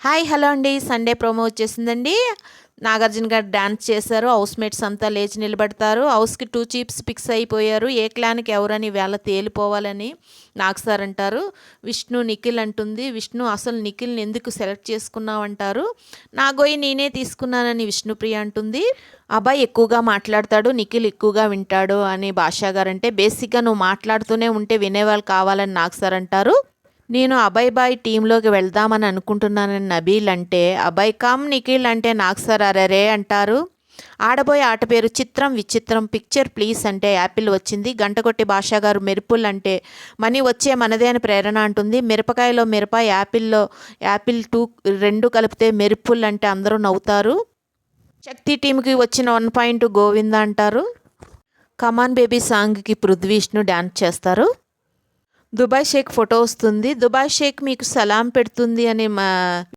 Hi hello అండి. Sunday promo వచ్చేసిందండి. నాగార్జున గారు డాన్స్ చేశారు. హౌస్ మేట్స్ అంతా లేచి నిలబడతారు. హౌస్కి 2 చీఫ్స్ ఫిక్స్ అయిపోయారు. ఏ క్లాన్కి ఎవరని వేళ తేలిపోవాలని నాగ్ సార్ అంటారు. విష్ణు నిఖిల్ అంటుంది. విష్ణు అసలు నిఖిల్ని ఎందుకు సెలెక్ట్ చేసుకున్నావు అంటారు. నా గొయ్యి నేనే తీసుకున్నానని విష్ణుప్రియ అంటుంది. అబ్బాయి ఎక్కువగా మాట్లాడతాడు, నిఖిల్ ఎక్కువగా వింటాడు అని భాషా గారు అంటే, బేసిక్గా నువ్వు మాట్లాడుతూనే ఉంటే వినేవాళ్ళు కావాలని నాగ్ సార్ అంటారు. నేను అభయ్ బాయ్ టీంలోకి వెళ్దామని అనుకుంటున్నానని నబీల్ అంటే, అభయ్ కమ్ నిఖిల్ అంటే నాగ్ సార్ అరెరే అంటారు. ఆడబోయే ఆట పేరు చిత్రం విచిత్రం, పిక్చర్ ప్లీజ్ అంటే యాపిల్ వచ్చింది. గంట కొట్టి భాషా గారు మెరుపుల్ అంటే మనీ వచ్చే మనదే అని ప్రేరణ అంటుంది. మిరపకాయలో మిరప, యాపిల్ 2 రెండు కలిపితే మెరుపుల్ అంటే అందరూ నవ్వుతారు. శక్తి టీంకి వచ్చిన 1 పాయింట్ గోవింద అంటారు. కమాన్ బేబీ సాంగ్కి పృథ్వీష్ను డ్యాన్స్ చేస్తారు. దుబాయ్ షేక్ ఫోటో వస్తుంది. దుబాయ్ షేక్ మీకు సలాం పెడుతుంది అని